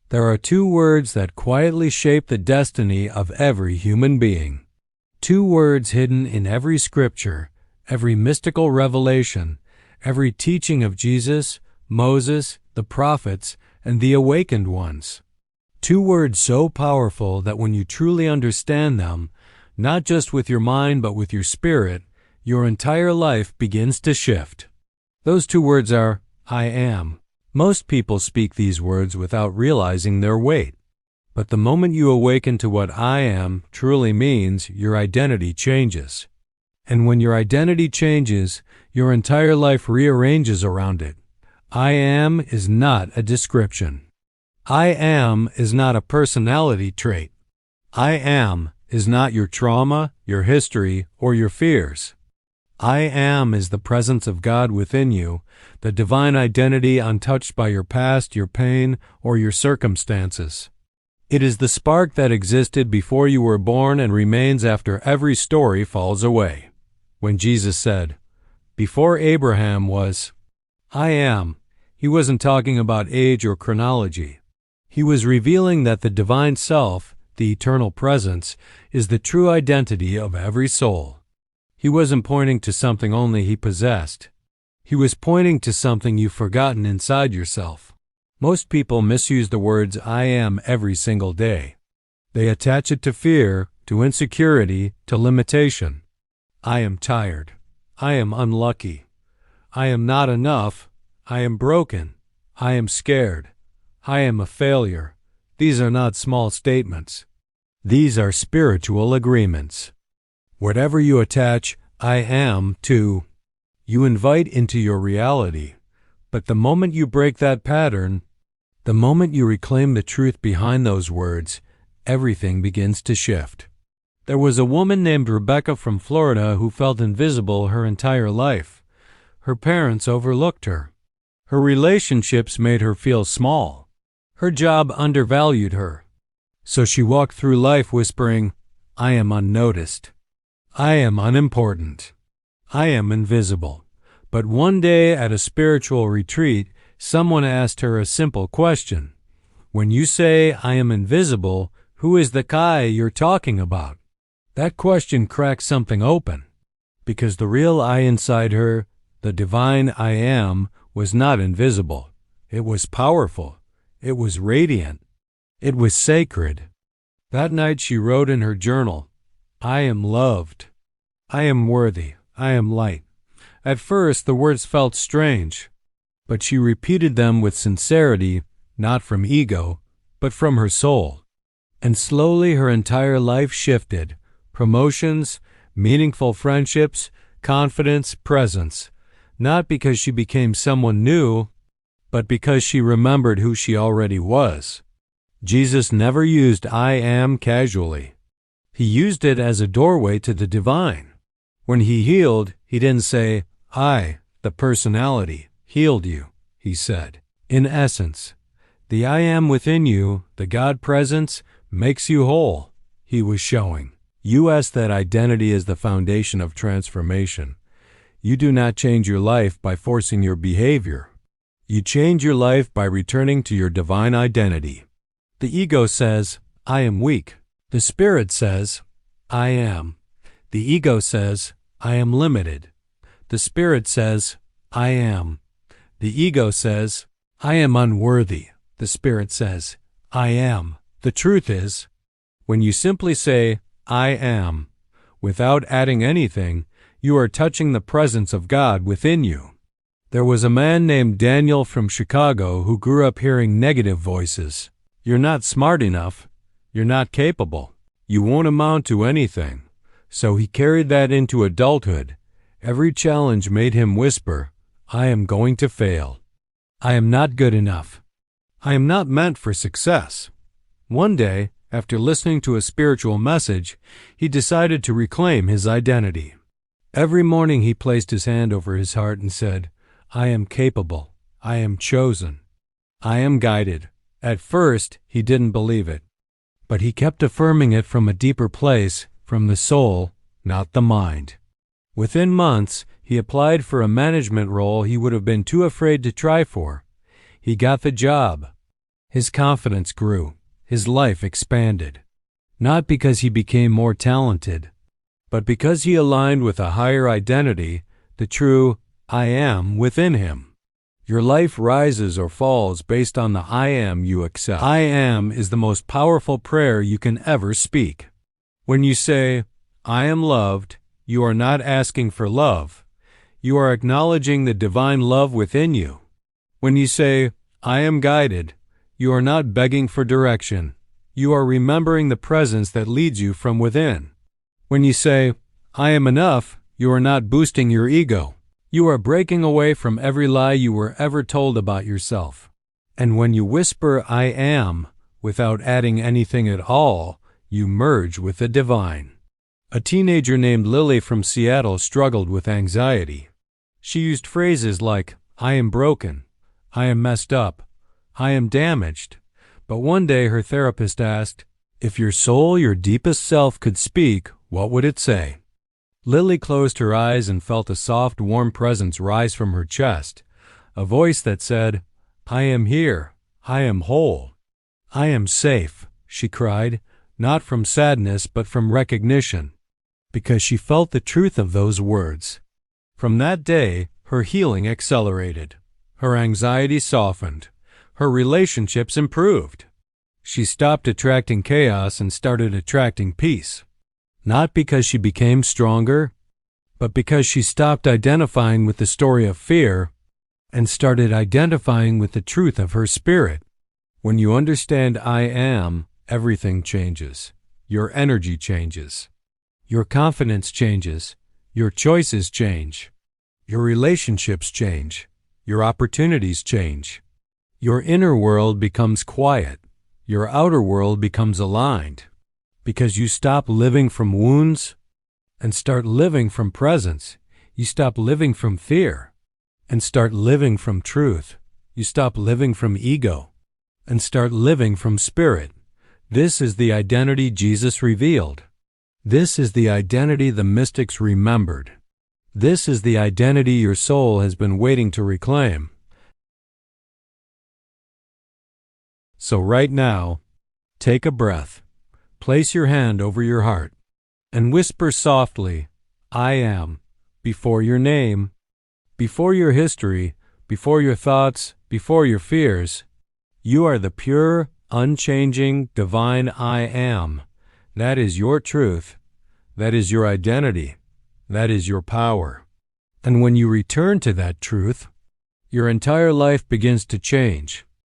There are two words that quietly shape the destiny of every human being. Two words hidden in every scripture, every mystical revelation, every teaching of Jesus, Moses, the prophets, and the awakened ones. Two words so powerful that when you truly understand them, not just with your mind but with your spirit, your entire life begins to shift. Those two words are, I am. Most people speak these words without realizing their weight. But the moment you awaken to what I am truly means, your identity changes. And when your identity changes, your entire life rearranges around it. I am is not a description. I am is not a personality trait. I am is not your trauma, your history, or your fears. I am is the presence of God within you, the divine identity untouched by your past, your pain, or your circumstances. It is the spark that existed before you were born and remains after every story falls away. When Jesus said, "Before Abraham was, I am," he wasn't talking about age or chronology. He was revealing that the divine self, the eternal presence, is the true identity of every soul. He wasn't pointing to something only he possessed. He was pointing to something you've forgotten inside yourself. Most people misuse the words I am every single day. They attach it to fear, to insecurity, to limitation. I am tired. I am unlucky. I am not enough. I am broken. I am scared. I am a failure. These are not small statements. These are spiritual agreements. Whatever you attach I am to, you invite into your reality. But the moment you break that pattern, the moment you reclaim the truth behind those words, everything begins to shift. There was a woman named Rebecca from Florida who felt invisible her entire life. Her parents overlooked her. Her relationships made her feel small. Her job undervalued her. So she walked through life whispering, I am unnoticed. I am unimportant. I am invisible. But one day at a spiritual retreat, someone asked her a simple question. When you say, I am invisible, who is the Kai you're talking about? That question cracked something open. Because the real I inside her, the divine I am, was not invisible. It was powerful. It was radiant. It was sacred. That night she wrote in her journal, I am loved. I am worthy. I am light. At first the words felt strange, but she repeated them with sincerity, not from ego, but from her soul. And slowly her entire life shifted. Promotions, meaningful friendships, confidence, presence. Not because she became someone new, but because she remembered who she already was. Jesus never used I am casually. He used it as a doorway to the divine. When he healed, he didn't say, I, the personality, healed you, he said. In essence, the I am within you, the God presence, makes you whole, he was showing. U.S. that identity is the foundation of transformation. You do not change your life by forcing your behavior. You change your life by returning to your divine identity. The ego says, I am weak. The spirit says, I am. The ego says, I am limited. The spirit says, I am. The ego says, I am unworthy. The spirit says, I am. The truth is, when you simply say, I am, without adding anything, you are touching the presence of God within you. There was a man named Daniel from Chicago who grew up hearing negative voices. You're not smart enough. You're not capable. You won't amount to anything. So he carried that into adulthood. Every challenge made him whisper, I am going to fail. I am not good enough. I am not meant for success. One day, after listening to a spiritual message, he decided to reclaim his identity. Every morning he placed his hand over his heart and said, I am capable. I am chosen. I am guided. At first, he didn't believe it. But he kept affirming it from a deeper place, from the soul, not the mind. Within months, he applied for a management role he would have been too afraid to try for. He got the job. His confidence grew. His life expanded. Not because he became more talented, but because he aligned with a higher identity, the true I am within him. Your life rises or falls based on the I am you accept. I am is the most powerful prayer you can ever speak. When you say, I am loved, you are not asking for love. You are acknowledging the divine love within you. When you say, I am guided, you are not begging for direction. You are remembering the presence that leads you from within. When you say, I am enough, you are not boosting your ego. You are breaking away from every lie you were ever told about yourself. And when you whisper, I am, without adding anything at all, you merge with the divine. A teenager named Lily from Seattle struggled with anxiety. She used phrases like, I am broken, I am messed up, I am damaged. But one day her therapist asked, if your soul, your deepest self, could speak, what would it say? Lily closed her eyes and felt a soft, warm presence rise from her chest, a voice that said, I am here, I am whole, I am safe, she cried, not from sadness but from recognition, because she felt the truth of those words. From that day, her healing accelerated. Her anxiety softened. Her relationships improved. She stopped attracting chaos and started attracting peace. Not because she became stronger, but because she stopped identifying with the story of fear and started identifying with the truth of her spirit. When you understand I am, everything changes. Your energy changes. Your confidence changes. Your choices change. Your relationships change. Your opportunities change. Your inner world becomes quiet. Your outer world becomes aligned. Because you stop living from wounds and start living from presence. You stop living from fear and start living from truth. You stop living from ego and start living from spirit. This is the identity Jesus revealed. This is the identity the mystics remembered. This is the identity your soul has been waiting to reclaim. So right now, take a breath, place your hand over your heart, and whisper softly, I am, before your name, before your history, before your thoughts, before your fears. You are the pure, unchanging, divine I am. That is your truth. That is your identity. That is your power. And when you return to that truth, your entire life begins to change.